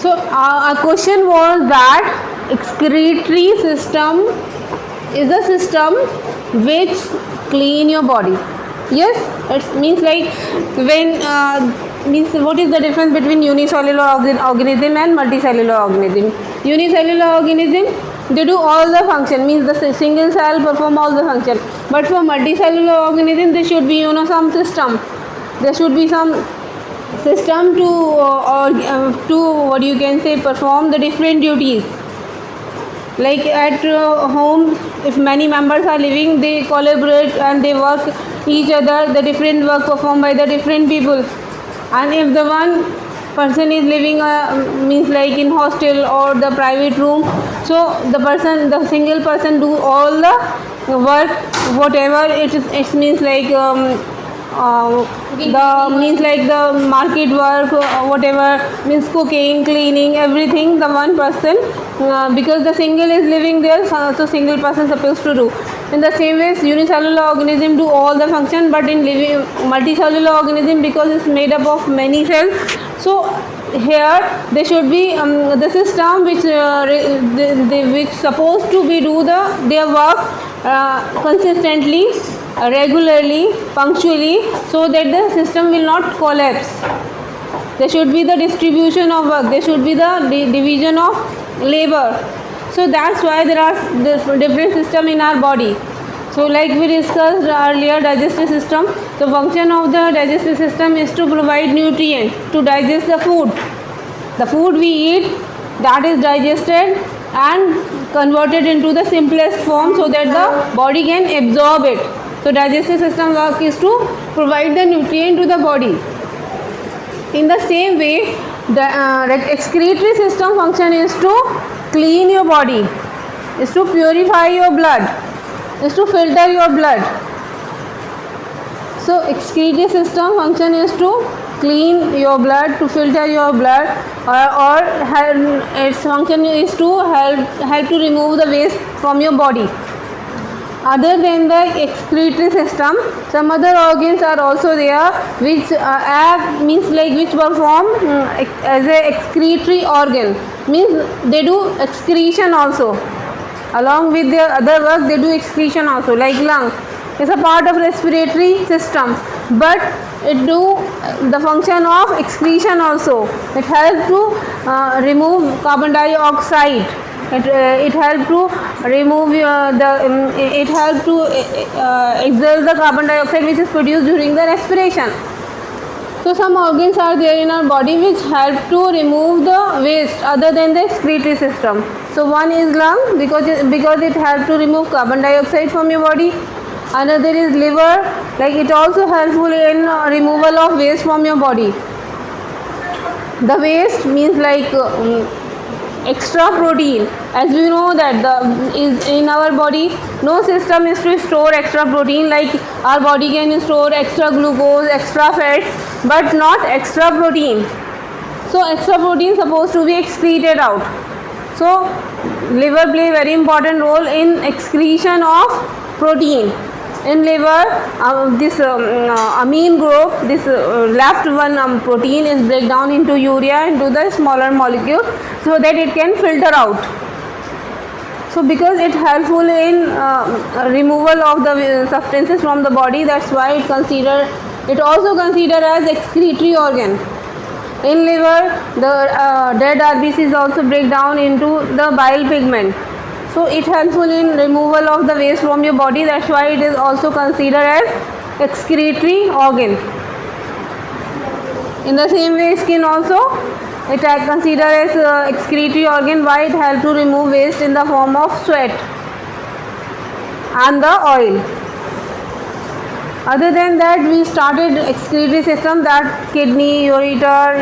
So our question was that excretory system is a system which clean your body. Yes, it means like when means what is the difference between unicellular organism and multicellular organism? Unicellular organism, they do all the function, means the single cell perform all the function. But for multicellular organism, there should be some system. There should be some system to what you can say perform the different duties. Like at home, if many members are living, they collaborate and they work each other, the different work performed by the different people. And if the one person is living means like in hostel or the private room, so the single person do all the work, whatever it means like the means like the market work, whatever means cooking, cleaning, everything the one person, because the single is living there, so single person supposed to do. In the same way, unicellular organism do all the function, but in living multicellular organism, because it's made up of many cells, so here there should be the system which supposed to be do their work consistently, regularly, punctually, so that the system will not collapse. There should be the distribution of work, there should be the division of labor. So that's why there are different systems in our body. So like we discussed earlier, digestive system, the function of the digestive system is to provide nutrients, to digest the food. The food we eat, that is digested and converted into the simplest form so that the body can absorb it. So digestive system work is to provide the nutrient to the body. In the same way, the excretory system function is to clean your body, is to purify your blood, is to filter your blood. So excretory system function is to clean your blood, to filter your blood, or its function is to help to remove the waste from your body. Other than the excretory system, some other organs are also there which means like which perform as a excretory organ, means they do excretion also. Along with their other work, they do excretion also, like lung is a part of respiratory system, but it do the function of excretion also. It helps to remove carbon dioxide. It helps to remove it helps to exert the carbon dioxide which is produced during the respiration. So some organs are there in our body which help to remove the waste other than the excretory system. So one is lung, because it helps to remove carbon dioxide from your body. Another is liver, like it also helpful in removal of waste from your body. The waste means like extra protein. As we know that is in our body, no system is to store extra protein. Like our body can store extra glucose, extra fat, but not extra protein. So extra protein supposed to be excreted out. So liver play very important role in excretion of protein. In liver, this amine group, this left one protein is break down into urea into the smaller molecule so that it can filter out. So because it helpful in removal of the substances from the body, that's why it also considered as excretory organ. In liver, the dead RBCs also break down into the bile pigment. So it helpful in removal of the waste from your body. That's why it is also considered as excretory organ. In the same way, skin also it is considered as excretory organ. Why? It helps to remove waste in the form of sweat and the oil. Other than that, we started excretory system, that kidney, urethra,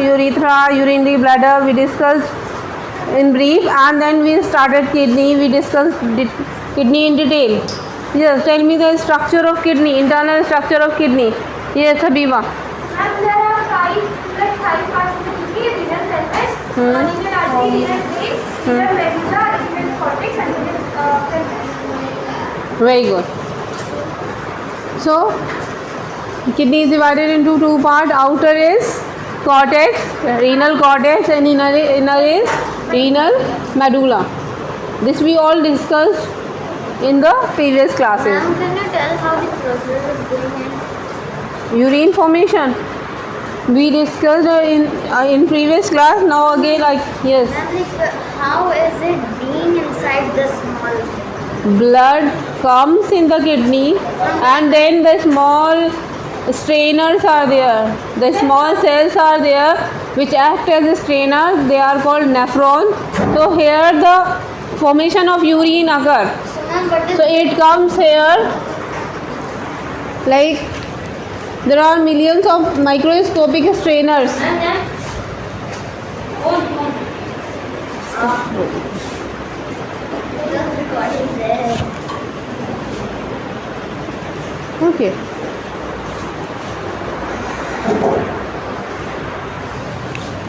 urinary bladder we discussed in brief, and then we started kidney. We discussed kidney in detail. Yes, tell me the structure of kidney, internal structure of kidney. Yes, Habiba. And there are five parts of the kidney: renal pelvis, renal artery, renal vein, renal medulla, renal cortex, and renal pelvis. Very good. So kidney is divided into two parts. Outer is cortex, renal cortex, and inner is renal medulla. This we all discussed in the previous classes. Ma'am, can you tell how the process is going on? Urine formation we discussed in previous class. Now again, like, yes, Ma'am, like, how is it being inside the small? blood comes in the kidney, and then the small strainers are there. The small cells are there which act as strainers. They are called nephrons. So here the formation of urine occur. So ma'am, what is So it comes here, like there are millions of microscopic strainers. just recording there? Okay.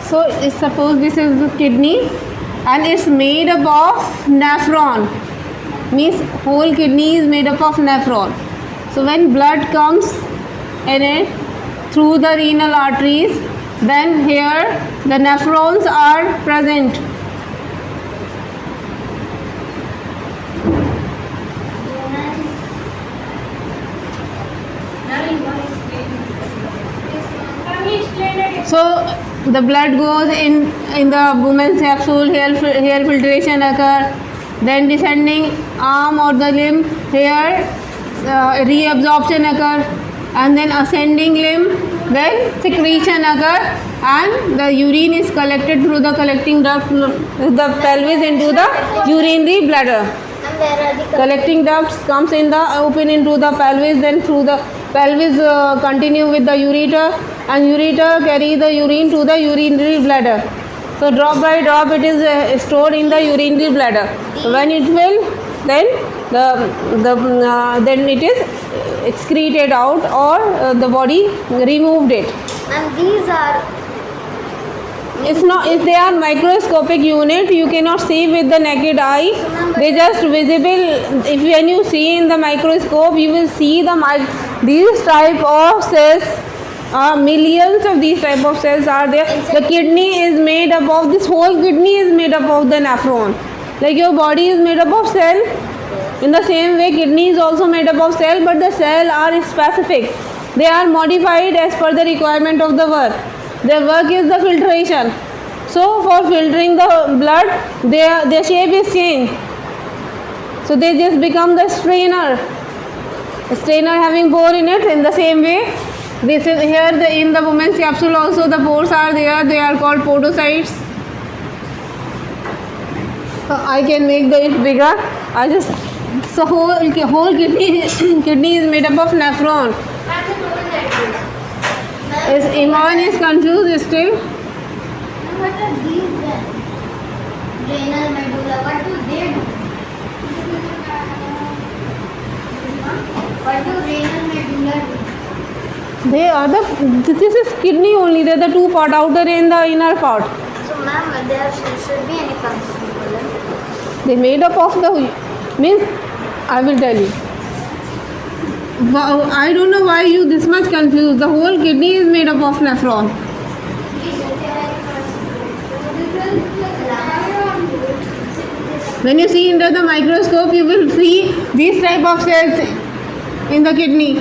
So suppose this is the kidney and it's made up of nephron. Means whole kidney is made up of nephron. So when blood comes in it through the renal arteries, then here the nephrons are present. Can you explain it? So the blood goes in the woman's capsule. Here filtration occur. Then descending arm or the limb, here reabsorption occur, and then ascending limb, then secretion occur, and the urine is collected through the collecting duct, the pelvis into the urinary bladder. And where are the Collecting ducts comes in the open into the pelvis, then through the pelvis continue with the ureter, and ureter carry the urine to the urinary bladder. So drop by drop it is stored in the urinary bladder. When it will, then then it is excreted out, or the body removed it. And these are It's not, if they are microscopic unit, you cannot see with the naked eye. They just visible. If when you see in the microscope, you will see these type of cells. Millions of these type of cells are there. The kidney is made up of, this whole kidney is made up of the nephron. Like your body is made up of cell. In the same way, kidney is also made up of cell, but the cell are specific. They are modified as per the requirement of the work. Their work is the filtration. So for filtering the blood, their shape is changed. So they just become the strainer. A strainer having pore in it. In the same way, this is here in the woman's capsule also the pores are there. They are called podocytes. I can make it bigger. I just so whole kidney kidney is made up of nephron. Is Iman is confused still? what are these then? Renal medulla. What do they do? What do renal medulla do? They are this is kidney only. They are the two part, outer and the inner part. So ma'am, there should be any function. They made up of the means I will tell you. Wow, I don't know why you this much confused. The whole kidney is made up of nephron. When you see under the microscope, you will see these type of cells in the kidney.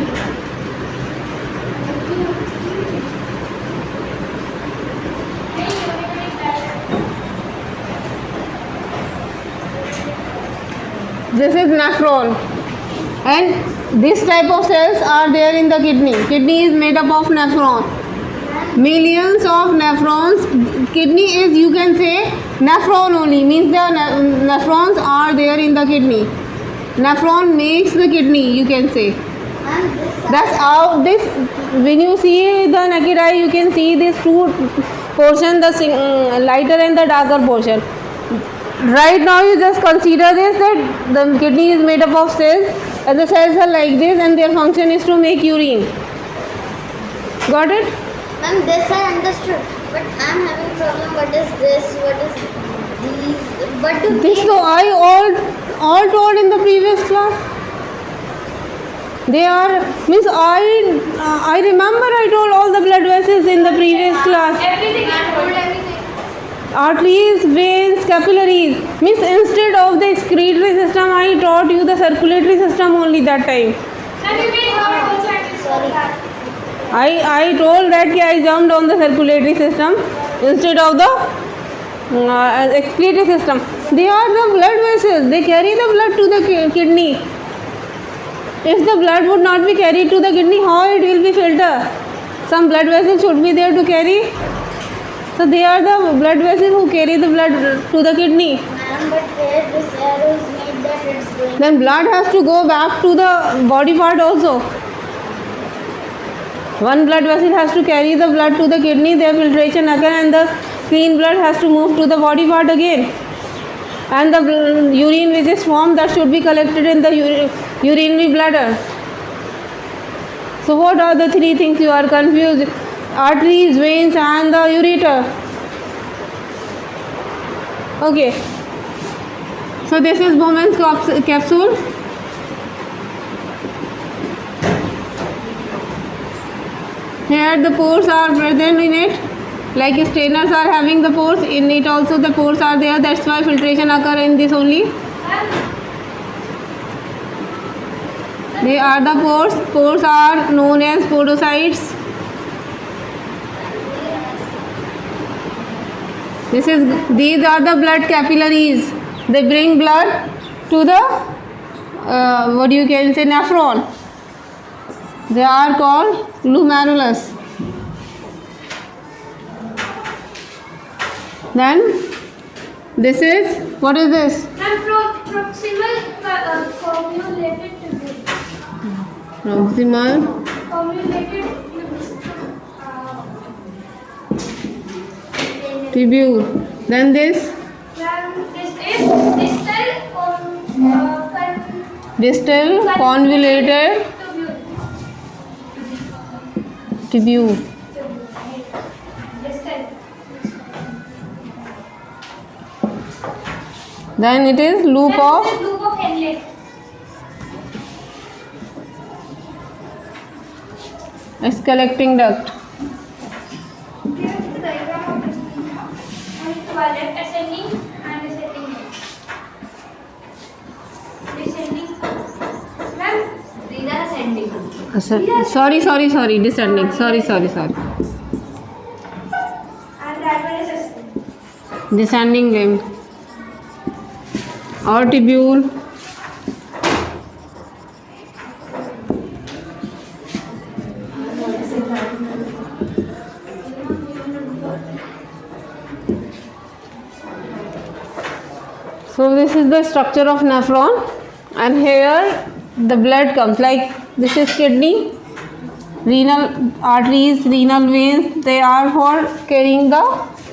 This is nephron, and this type of cells are there in the kidney. Kidney is made up of nephron. Millions of nephrons. Kidney is, you can say, nephron only, means the nephrons are there in the kidney. Nephron makes the kidney, you can say. And this That's how this, when you see the naked eye, you can see these two portion, the lighter and the darker portion. Right now you just consider this, that the kidney is made up of cells, and the cells are like this, and their function is to make urine. Got it? ma'am, this I understood, but I'm having problem. What is this? What is these? What do This they so I all told in the previous class. They are, means I remember I told all the blood vessels in the previous class. Everything I told everything. Arteries, veins, capillaries. Means instead of the excretory system, I taught you the circulatory system only that time. Have you been heard also at this that? I told that I jumped on the circulatory system instead of the excretory system. They are the blood vessels. They carry the blood to the kidney. If the blood would not be carried to the kidney, how it will be filtered? Some blood vessels should be there to carry. So they are the blood vessels who carry the blood to the kidney. Ma'am, but where this arrow is made that it's going. Then blood has to go back to the body part also. One blood vessel has to carry the blood to the kidney, their filtration occur, and the clean blood has to move to the body part again. And the urine which is formed, that should be collected in the urinary bladder. So what are the three things you are confused? Arteries, veins and the ureter. Okay. So this is Bowman's capsule. Here the pores are present in it. Like strainers are having the pores, in it also the pores are there. That's why filtration occur in this only. They are the pores. Pores are known as podocytes. These are the blood capillaries. They bring blood to the nephron. They are called glomerulus. Then this is, what is this? Proximal cumulated tubule. Proximal Cumulated tubule. Then this this is distal convoluted tubule. Then it is loop of Henle. collecting duct. Here is the diagram of this toilet ascending and descending. Descending. Ma'am, these are ascending. Sorry, descending. Sorry. And that one is ascending. Descending limb or tubule. So this is the structure of nephron, and here the blood comes, like this is kidney, renal arteries, renal veins. They are for carrying the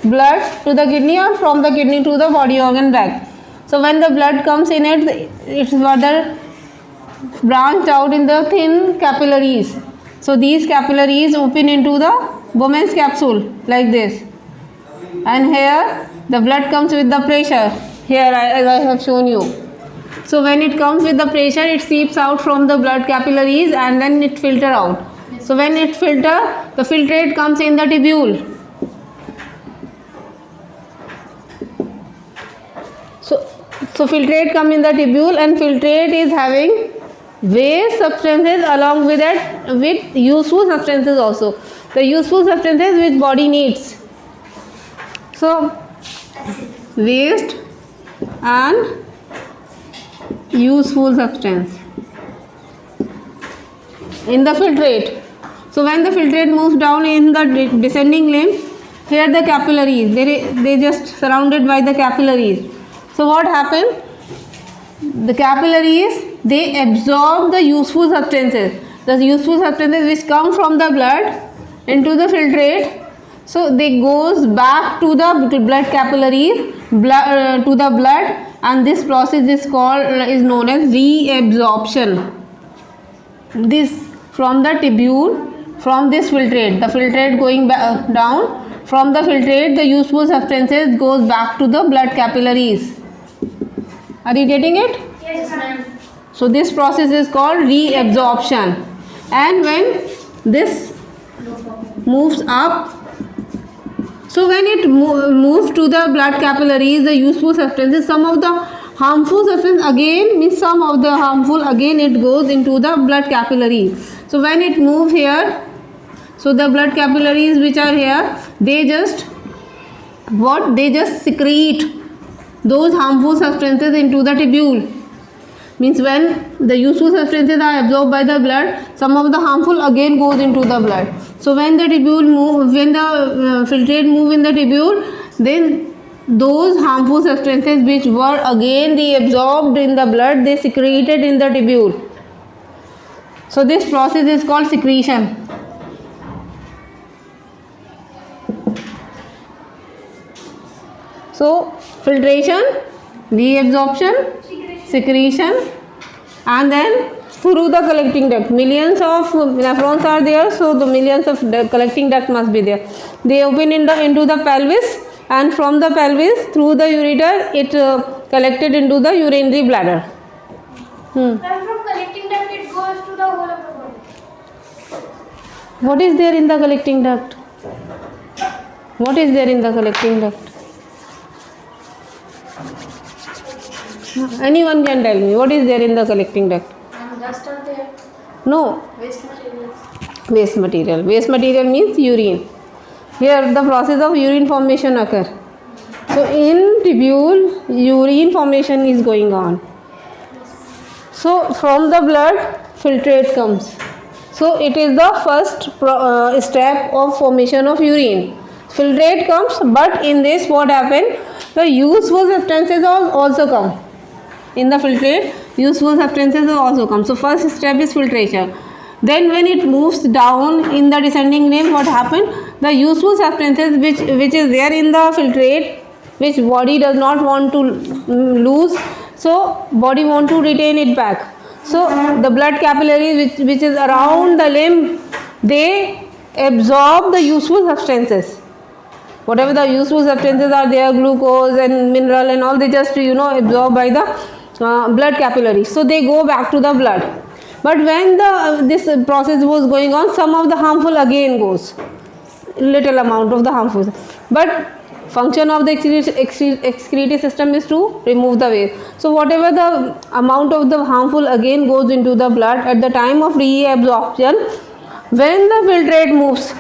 blood to the kidney or from the kidney to the body organ back. So when the blood comes in it, it's further branched out in the thin capillaries. So these capillaries open into the Bowman's capsule like this, and here the blood comes with the pressure. Here as I have shown you. So when it comes with the pressure, it seeps out from the blood capillaries and then it filter out. So when it filter, the filtrate comes in the tubule. So filtrate come in the tubule, and filtrate is having waste substances along with it, with useful substances also. The useful substances which body needs. So waste and useful substance in the filtrate. So when the filtrate moves down in the descending limb, here the capillaries, they just surrounded by the capillaries. So what happened? The capillaries, they absorb the useful substances. The useful substances which come from the blood into the filtrate. So they goes back to the blood capillaries, to the blood, and this process is known as reabsorption. This from the tubule, from this filtrate, the filtrate going down, from the filtrate the useful substances goes back to the blood capillaries. Are you getting it? Yes, ma'am. So this process is called reabsorption. And when this moves up, so when it moves to the blood capillaries, the useful substances, some of the harmful substance again means some of the harmful again it goes into the blood capillary. So when it moves here, so the blood capillaries which are here, they just secrete those harmful substances into the tubule. Means when the useful substances are absorbed by the blood, some of the harmful again goes into the blood. So when the tubule move, when the filtrate move in the tubule, then those harmful substances which were again reabsorbed in the blood, they secreted in the tubule. So this process is called secretion. So filtration, reabsorption, secretion, and then through the collecting duct. Millions of nephrons are there, so the millions of collecting duct must be there. They open into the pelvis, and from the pelvis through the ureter it collected into the urinary bladder. And from collecting duct it goes to the whole of the body. What is there in the collecting duct? What is there in the collecting duct? Anyone can tell me what is there in the collecting duct? Dust are there. No. Waste materials. Waste material. Waste material means urine. Here the process of urine formation occur. So in tubule urine formation is going on. So from the blood filtrate comes. So it is the first step of formation of urine. Filtrate comes, but in this what happened? The useful substances also come. In the filtrate, useful substances also come. So first step is filtration. Then when it moves down in the descending range, what happened? The useful substances which is there in the filtrate, which body does not want to lose, so body want to retain it back. So the blood capillaries which is around the limb, they absorb the useful substances. Whatever the useful substances are there, glucose and mineral and all, they just absorb by the blood capillaries. So they go back to the blood. But when this process was going on, some of the harmful again goes, little amount of the harmful. But function of the excretory system is to remove the waste. So whatever the amount of the harmful again goes into the blood at the time of reabsorption, when the filtrate moves,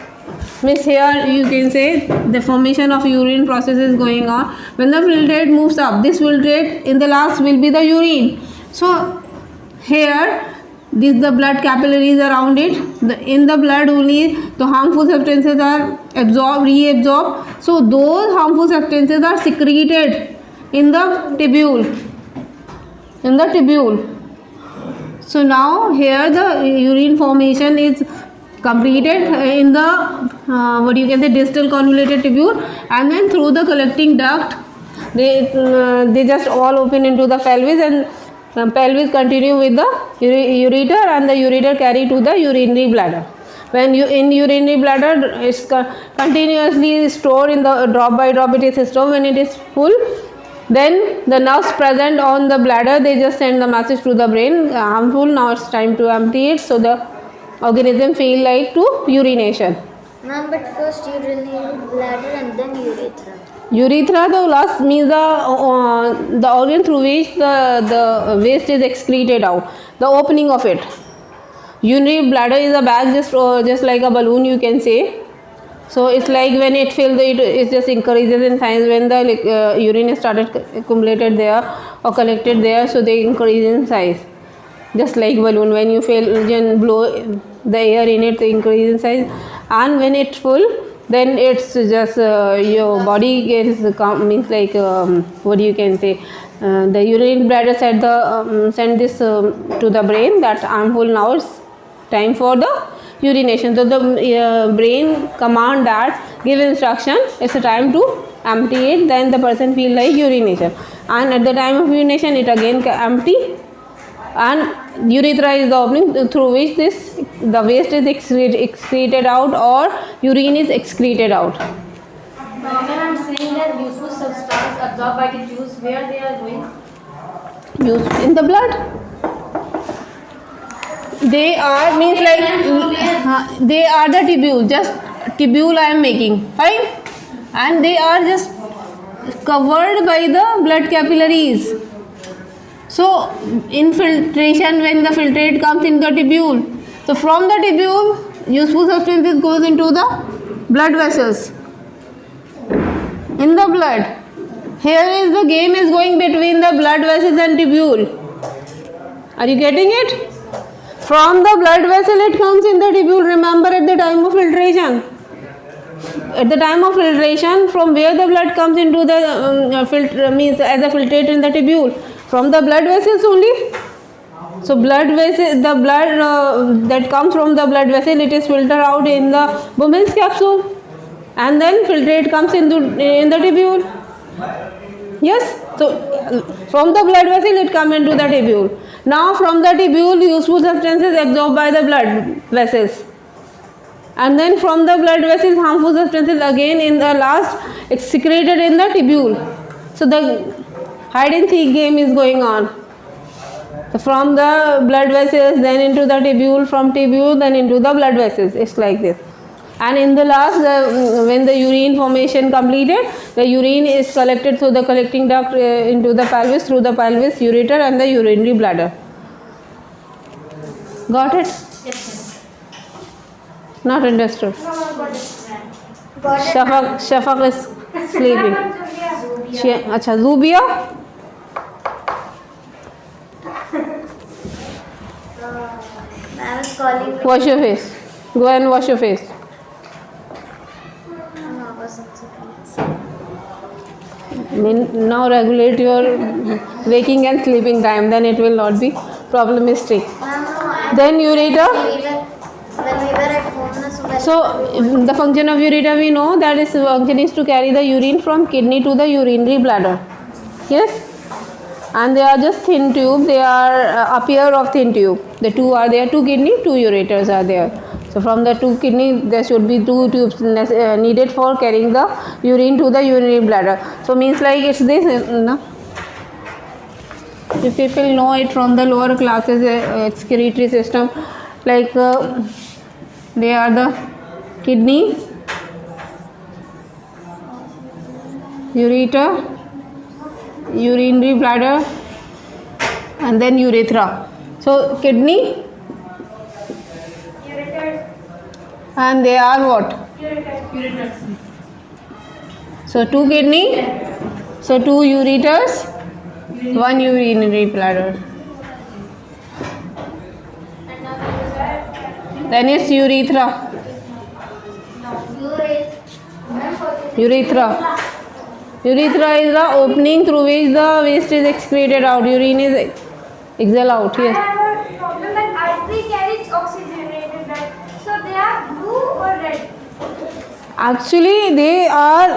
means here you can say the formation of urine process is going on. When the filtrate moves up, this filtrate in the last will be the urine. So here the blood capillaries around it, in the blood only the harmful substances are reabsorbed. So those harmful substances are secreted in the tubule. So now here the urine formation is completed in the distal convoluted tubule, and then through the collecting duct they just all open into the pelvis, and pelvis continue with the ureter, and the ureter carry to the urinary bladder. When in urinary bladder it's continuously stored in the drop by drop, it is stored. When it is full, then the nerves present on the bladder, they just send the message to the brain, harmful, now it's time to empty it. So the organism feel like to urination. Ma'am, but first urinary bladder and then urethra. Urethra, the last means the organ through which the waste is excreted out, the opening of it. Urinary bladder is a bag just like a balloon, you can say. So it's like when it fills, it just increases in size. When the urine is started accumulated there or collected there, so they increase in size. Just like balloon, when you blow the air in it, they increase in size. And when it's full, then it's just your body gets means like what you can say, the urinary bladder send this to the brain that I'm full, now it's time for the urination. So the brain command that, give instruction, it's a time to empty it. Then the person feel like urination, and at the time of urination it again empty, and urethra is the opening through which the waste is excreted out or urine is excreted out. When I'm saying that useful substance absorbed by the juice, where they are going? Used in the blood. they are means like they are the tubule, just tubule I am making, right? And they are just covered by the blood capillaries. So infiltration, when the filtrate comes in the tubule, so from the tubule useful substances goes into the blood vessels in the blood. Here is the game is going between the blood vessels and tubule. Are you getting it? From the blood vessel it comes in the tubule. Remember, at the time of filtration. At the time of filtration, from where the blood comes into the filter means as a filtrate in the tubule, from the blood vessels only. So blood vessel, the blood that comes from the blood vessel, it is filtered out in the Bowman's capsule, and then filtrate comes in the tubule. Yes. So from the blood vessel it comes into the tubule. Now from the tubule useful substances absorbed by the blood vessels. And then from the blood vessels harmful substances again in the last excreted in the tubule. So the hide and seek game is going on. So from the blood vessels then into the tubule, from tubule then into the blood vessels. It's like this. And in the last, when the urine formation completed, the urine is collected through the collecting duct into the pelvis, through the pelvis, ureter and the urinary bladder. Got it? Yes. Not understood. Shafaq is sleeping. अच्छा Zubia. I was calling. Wash your face. Go and wash your face. Now regulate your waking and sleeping time. Then it will not be problematic. Then ureter. When we were at home, So the function of ureter we know that its function is to carry the urine from kidney to the urinary bladder. Yes. And they are just thin tube. They are a pair of thin tube. The two are there. Two kidney, two ureters are there. So from the two kidney there should be two tubes needed for carrying the urine to the urinary bladder. So means like it's this. No? If people know it from the lower classes, excretory system, like they are the kidney, ureter, urinary bladder and then urethra. So kidney and they are what? So two kidney, so two ureters, one urinary bladder. Then it's urethra. Urethra. Urethra is the opening through which the waste is excreted out. Urine is exhaled out. I Yes. have a problem that artery carries oxygenated blood. So they are blue or red? Actually, they are.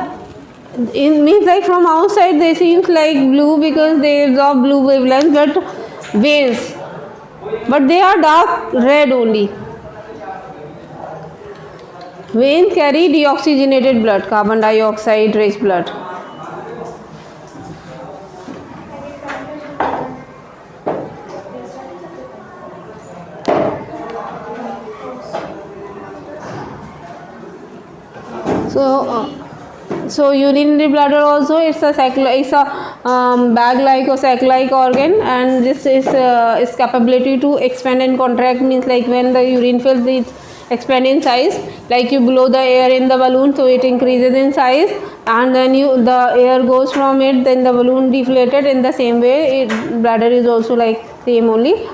It means like from outside they seems like blue because they absorb blue wavelength, but veins. But they are dark red only. Veins carry deoxygenated blood, carbon dioxide rich blood. So urinary bladder also it's a bag-like or sac-like organ, and this is its capability to expand and contract means like when the urine fills it expand in size, like you blow the air in the balloon, so it increases in size, and then the air goes from it, then the balloon deflated. In the same way, bladder is also like same only.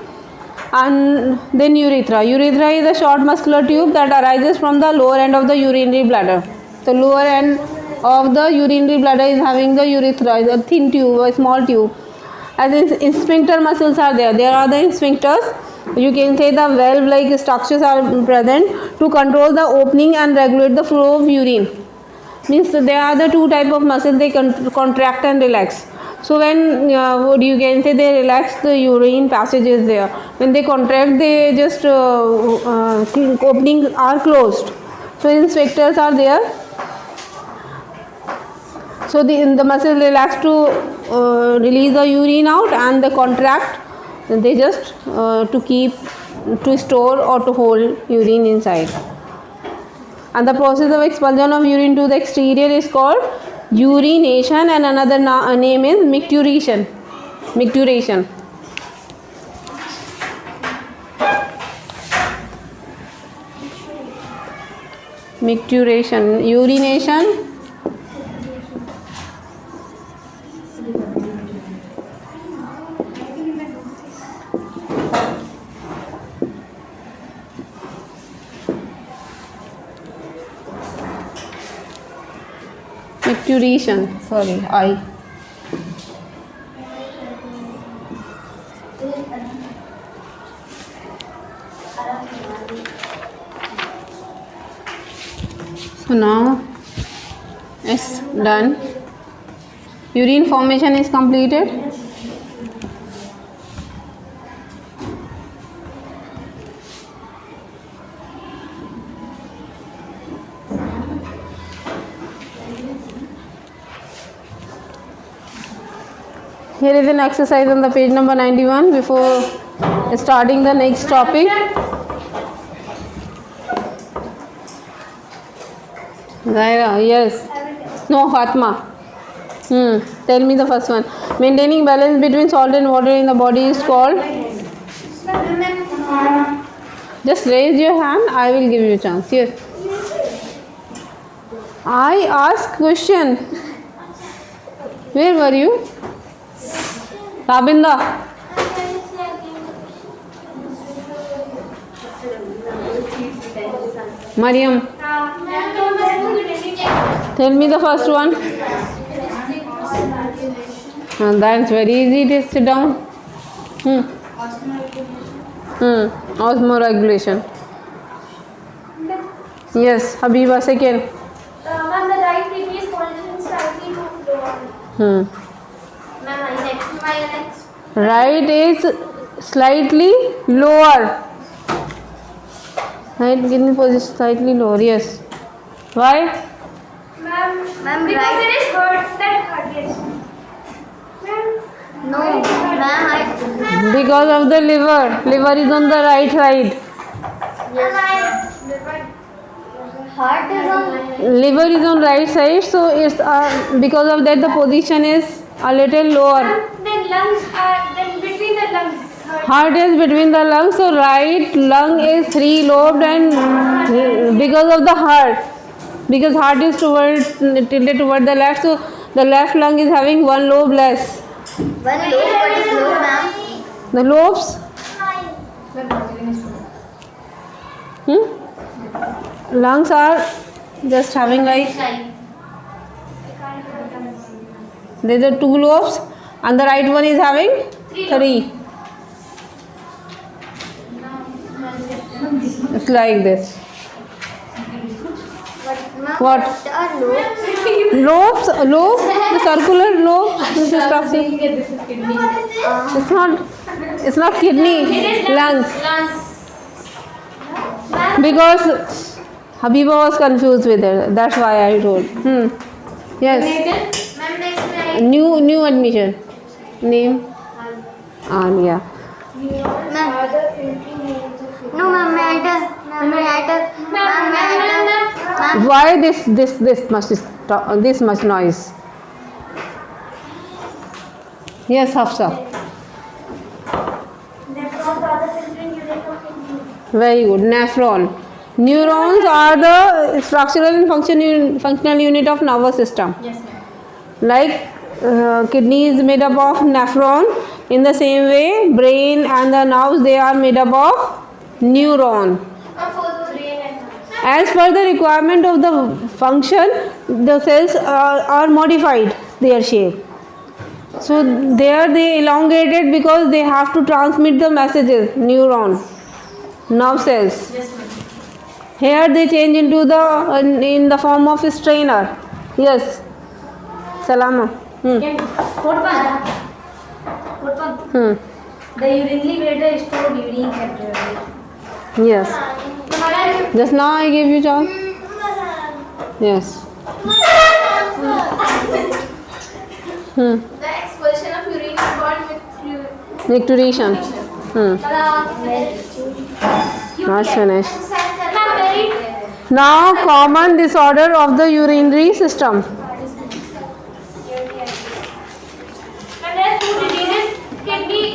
And then urethra. Urethra is a short muscular tube that arises from the lower end of the urinary bladder. So lower end of the urinary bladder is having the urethra, is a thin tube, a small tube. As in sphincter muscles are there. There are the sphincters. You can say the valve-like structures are present to control the opening and regulate the flow of urine. Means there are the two type of muscles, they contract and relax. So when you can say they relax, the urine passage is there. When they contract, they just opening are closed. So sphincters are there. So the muscle relax to release the urine out, and the contract they just to keep to store or to hold urine inside. And the process of expulsion of urine to the exterior is called urination, and another name is micturition. Micturition. Micturition. Urination. Micturition. Sorry, I. So now it's done. Urine formation is completed. Here is an exercise on the page number 91 before starting the next topic. Zaira, yes. No, Fatma. Tell me the first one. Maintaining balance between salt and water in the body is called. Just raise your hand. I will give you a chance. Yes. I asked question. Where were you? Rabinda. Mariam. Tell me the first one. That's very easy. Just sit down. Osmoregulation. Yes, Habiba, second. Ma'am, the right kidney is positioned slightly to lower. Ma'am, next. Right is slightly lower. Right kidney position slightly lower. Yes. Why? Ma'am, because it is hurt. That hurt, yes. No, ma'am, Because of the liver. Liver is on the right side. heart is on. Liver is on right side, so it's because of that the position is a little lower. Then lungs are then between the lungs. Heart is between the lungs, so right lung is 3 lobed, and because of the heart, because heart is tilted toward the left, so the left lung is having 1 lobe less. One lobe, what is lobe, ma'am? The lobes, lungs are just having like, there are 2 lobes, and the right one is having 3. It's like this. What? Are lobes? Lobe, the circular lobe. This is structure. It's not kidney, lungs. Because Habiba was confused with it. That's why I told. Yes. Ma'am, next New admission. Name? Alia. No, ma'am, matter. Why this much noise? Yes, Hafsa. Very good. Nephron. Neurons are the structural and functional unit of nervous system. Yes, ma'am. Like kidney is made up of nephron. In the same way, brain and the nerves, they are made up of neuron. As per the requirement of the function, the cells are modified their shape. So there they elongated because they have to transmit the messages. Neuron, nerve cells. Yes, ma'am. Here they change into the in the form of a strainer. Yes. Salama. Fourth one. The urinary bladder stored urine capillary. Yes. Just now I gave you job. Yes. The expulsion of urine is called Micturition. micturition. Not finished. Ma'am, very Now, common disorder of the urinary system. and there are two diseases: kidney,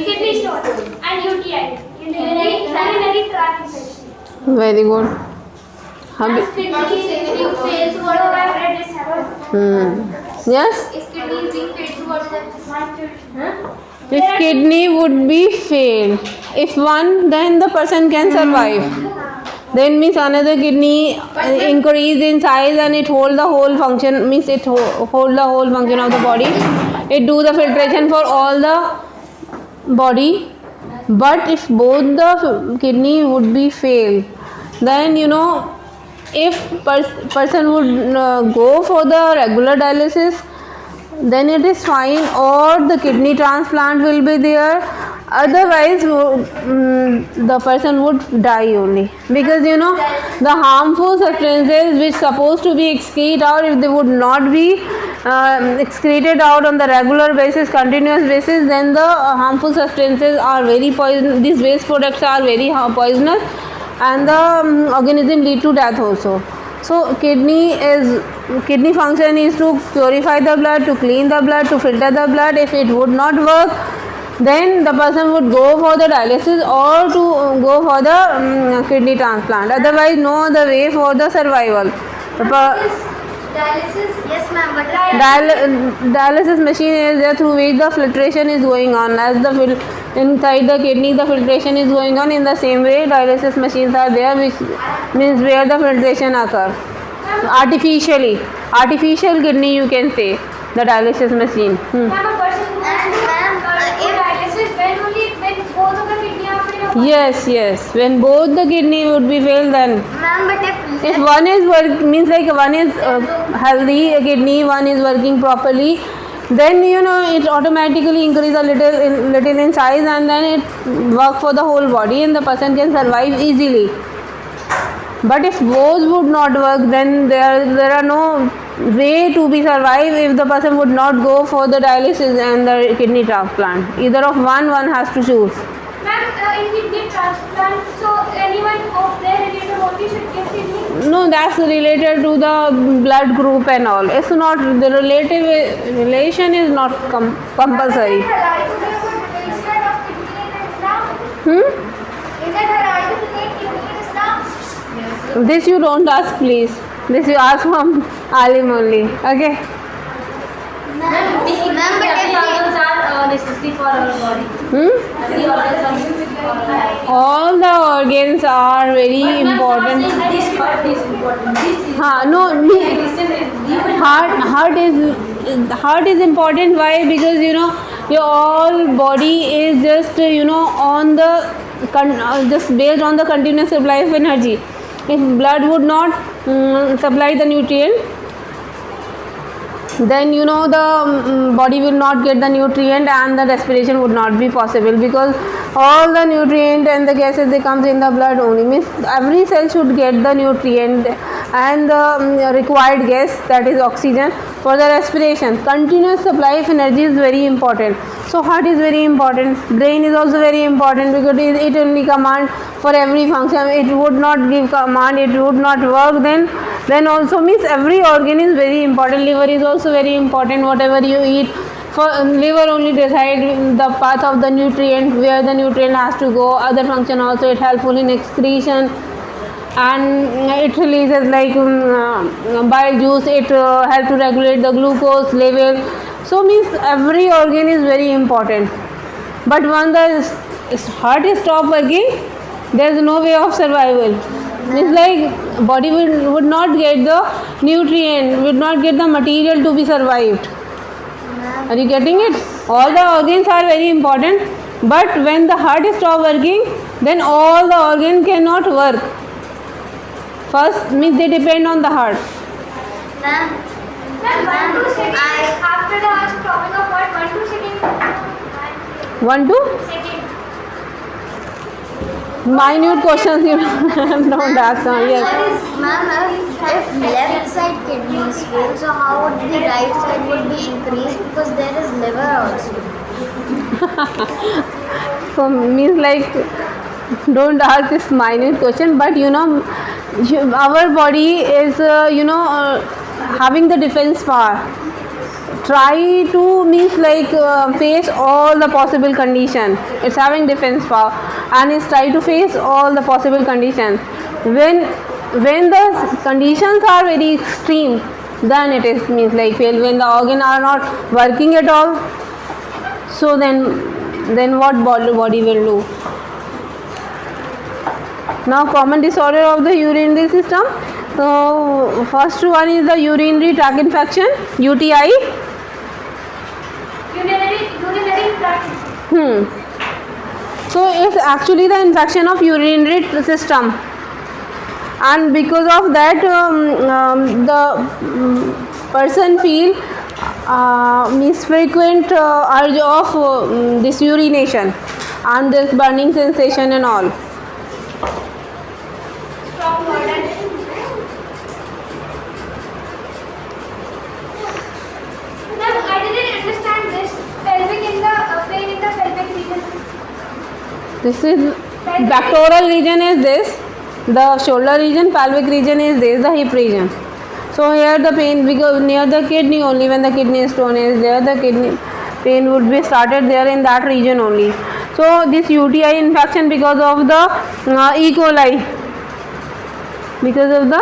kidney stone, and UTI, urinary tract infection. Very good. Habi- Kidney fails. What have I read this happen? Yes? Is kidney being failed? What is that? If kidney would be failed, if one, then the person can survive. Then means another kidney increase in size and it hold the whole function, means it hold the whole function of the body. It do the filtration for all the body. But if both the kidney would be failed, then if person would go for the regular dialysis, then it is fine, or the kidney transplant will be there. Otherwise the person would die only, because the harmful substances which supposed to be excreted out, if they would not be excreted out on the regular basis, continuous basis, then the harmful substances are very poison. These waste products are very poisonous, and the organism lead to death also. So kidney function is to purify the blood, to clean the blood, to filter the blood. If it would not work, then the person would go for the dialysis or to go for the kidney transplant. Otherwise, no other way for the survival. Dialysis? Yes, ma'am. But Dialysis machine is there through which the filtration is going on. As the inside the kidney, the filtration is going on. In the same way, dialysis machines are there, which means where the filtration occur artificial kidney, you can say, the dialysis machine. Ma'am, a person who has to dialysis when both of the kidney are failed. Yes, when both the kidney would be failed, then ma'am, but if one is means like one is healthy kidney, one is working properly, then it automatically increase a little in size, and then it work for the whole body and the person can survive easily. But if both would not work, then there are no way to be survive if the person would not go for the dialysis and the kidney transplant. Either of one has to choose. Ma'am, in kidney transplant, so anyone of their relative only should get kidney? No, that's related to the blood group and all. It's not, the relation is not compulsory. Is it right to take kidney in Islam? Is it right to take kidney in Islam? This you don't ask, please. This you ask from alim only. Okay. ma'am, but if organs are necessary for our body. Every organ are necessary for our body. All the organs are very important. This part is important. Heart is important. Why? Because your all body is just on the just based on the continuous supply of energy. If blood would not supply the nutrient, then the body will not get the nutrient and the respiration would not be possible, because all the nutrient and the gases, they comes in the blood only. Means every cell should get the nutrient and the required gas, that is oxygen, for the respiration. Continuous supply of energy is very important. So heart is very important. Brain is also very important, because it only command for every function. It would not give command, it would not work, then also means every organ is very important. Liver is also very important. Whatever you eat, for liver only decide the path of the nutrient, where the nutrient has to go. Other function also, it helpful in excretion, and it releases like bile juice. It help to regulate the glucose level. So means every organ is very important. But when the heart is stop working, there is no way of survival. Means like body would not get the nutrient, would not get the material to be survived. Are you getting it? All the organs are very important, but when the heart is stop working, then all the organs cannot work. First means they depend on the heart. ma'am, Ma'am, 1 to 2 after the stopping of heart, 1 to 2 1 to second. minute questions you don't ask. Yes. ma'am, if left side kidneys fail, so how would the right side would be increased, because there is liver also. So means like, don't ask this minute question, but our body is having the defense power. Try to means like face all the possible condition. It's having defense power and it's try to face all the possible conditions. When the conditions are very extreme, then it is means like fail. When the organ are not working at all, so then what body will do? Now common disorder of the urinary system. So first one is the urinary tract infection, UTI. Urinary tract. So it's actually the infection of urinary system, and because of that the person feel means frequent urge of this urination and this burning sensation and all. Strong word and Ma'am, I didn't understand this. Pelvic in the pain in the pelvic region. This is pectoral region is this, the shoulder region, pelvic region is this, the hip region. So here the pain because near the kidney only, when the kidney stone is there, the kidney pain would be started there in that region only. So this UTI infection because of the E. coli. Because of the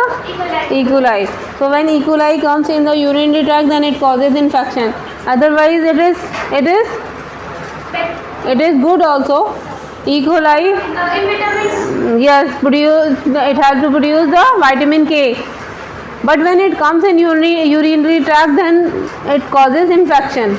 E. coli. So when E. coli comes in the urinary tract, then it causes infection. Otherwise it is good also. E. coli, In vitamins. yes, it has to produce the vitamin K. But when it comes in urinary tract, then it causes infection,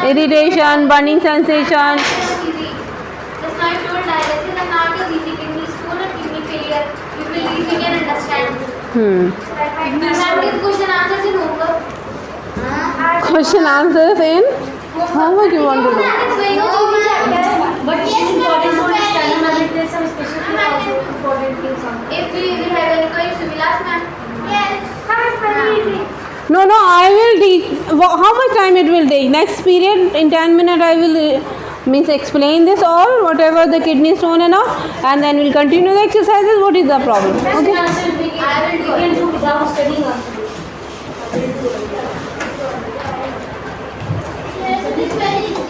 irritation, burning sensation. Just now I told dialysis and now it is easy. Kidney stone and kidney failure. You will easy can understand. Ma'am, this question answers in homework. Question answers in homework you want to do. It's going on easy chapter. But it's important to understand. Ma'am, there are some special things also important things. If we will have any questions, we will ask ma'am. Yes. Ma'am, it's very easy. No, I will teach. How much time it will take? Next period, in 10 minutes, I will means explain this all, whatever the kidney stone and all, and then we'll continue the exercises. What is the problem? Okay. I will do without studying also. Yes, it is very